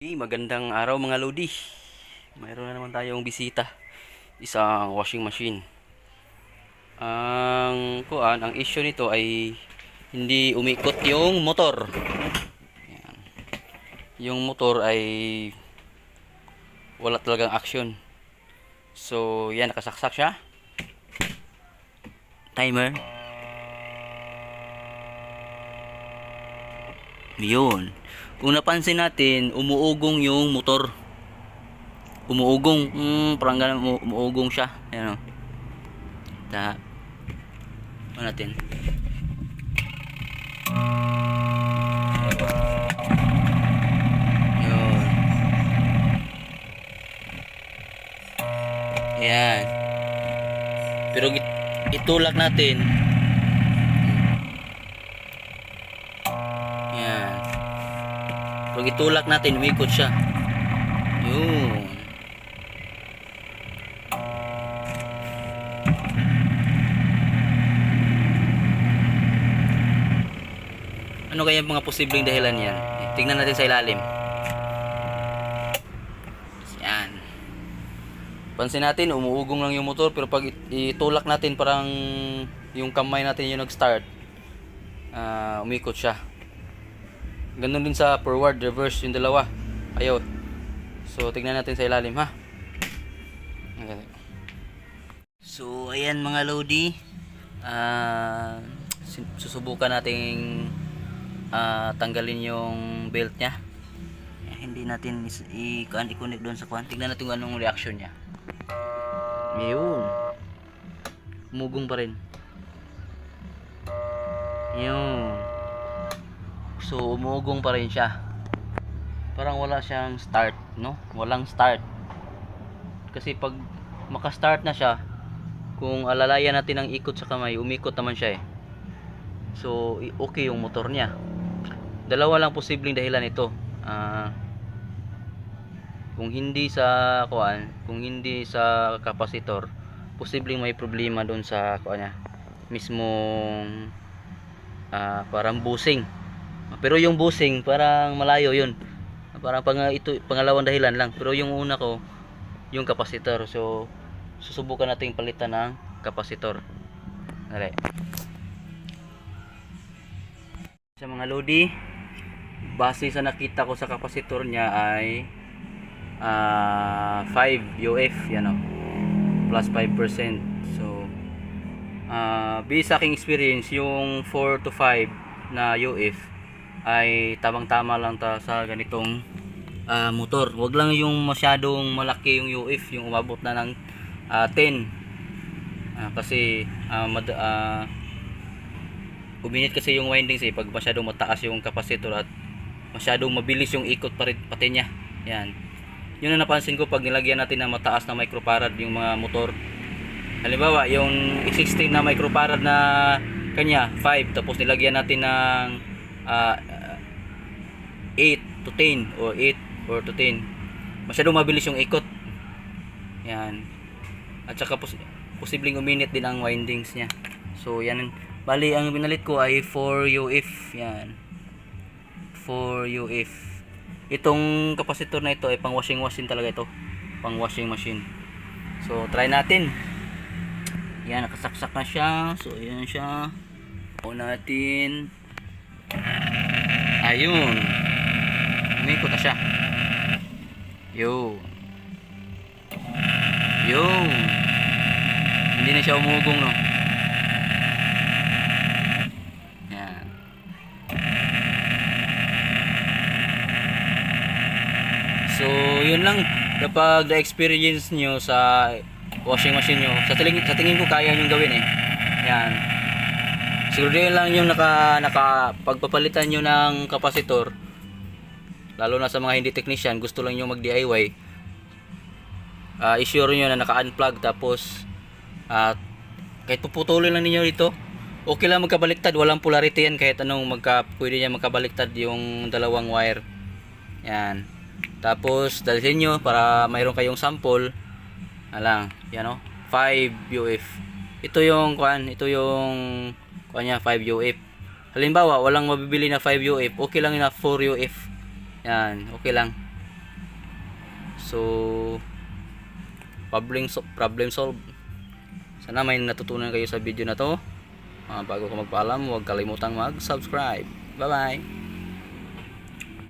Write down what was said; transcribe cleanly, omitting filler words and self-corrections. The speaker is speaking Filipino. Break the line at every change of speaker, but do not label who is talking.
Magandang araw mga Lodi. Mayroon na naman tayong bisita. Isang washing machine. Ang issue nito ay hindi umikot yung motor. Ayan. Yung motor ay wala talagang action. So, yan, nakasaksak siya. Timer. Yun. Kung napansin natin, umuugong yung motor. Umuugong. Parang ganun, umuugong siya. Ayan o. Ano natin? Yun. Ayan. Pero itulak natin. Ayan. Pag itulak natin, umikot siya. Yun. Ano kaya mga posibleng dahilan yan? Tingnan natin sa ilalim. Yan. Pansin natin, umuugong lang yung motor, pero pag itulak natin, parang yung kamay natin yung nag-start, umikot siya. Ganun din sa forward, reverse, yung dalawa. Ayaw. So, tingnan natin sa ilalim, ha? Okay. So, ayan mga Lodi. Susubukan nating tanggalin yung belt nya. Hindi natin i-connect doon sa kwan. Tingnan natin kung anong reaction nya. Yun. Umugong pa rin. Yun. So, umugong pa rin siya. Parang wala siyang start, no? Walang start. Kasi pag maka-start na siya, kung alalayan natin ang ikot sa kamay, umikot naman siya eh. So, okay yung motor niya. Dalawa lang posibleng dahilan ito. Kung hindi sa kung hindi sa kapasitor, posibleng may problema doon sa niya, mismong parang busing. Pero yung busing parang malayo yun. Parang ito pangalawang dahilan lang. Pero yung una ko, yung kapasitor. So, susubukan nating palitan ng kapasitor. Dali. Sa mga Lodi, base sa nakita ko sa kapasitor niya ay 5 UF, yan o, plus 5%. So, based sa aking experience, yung 4 to 5 na UF ay tamang-tama lang sa ganitong motor. Wag lang yung masyadong malaki yung UF, yung umabot na ng 10. Kasi uminit kasi yung windings pag masyadong mataas yung kapasitor at masyadong mabilis yung ikot pati niya. Yan. Yun ang napansin ko pag nilagyan natin ng mataas na microfarad yung mga motor. Halimbawa, yung 16 na microfarad na kanya, 5, tapos nilagyan natin ng 8 to 10 o 8 or to 10. Masyadong mabilis yung ikot. Yan. At saka posibleng uminit din ang windings niya. So, yan. Bali, ang binalit ko ay 4 UF. Yan. 4 UF. Itong kapasitor na ito ay pang washing machine talaga ito. Pang washing machine. So, try natin. Yan, nakasaksak na siya. So, ayan siya. On natin. Ayun. Umikot na siya. Yun. Yun. Hindi na siya umugong, no? Yan. So, yun lang. Kapag na-experience nyo sa washing machine nyo, sa tingin ko kaya nyo gawin eh. Yan. Siguro yun lang yung pagpapalitan nyo ng kapasitor, lalo na sa mga hindi technician, gusto lang nyo mag-DIY, i-sure nyo na naka-unplug, tapos kahit puputulin lang ninyo dito, okay lang magkabaliktad, walang polarity yan, kahit anong pwede niya magkabaliktad yung dalawang wire. Yan. Tapos dalhin nyo para mayroon kayong sample. Yan o, 5 UF. Ito yung niya, 5 UF. Halimbawa, walang mabibili na 5 UF, okay lang na 4 UF. Yan, okay lang. So problem solve. Sana may natutunan kayo sa video na to. Bago ko magpaalam, huwag kalimutang mag-subscribe. Bye bye.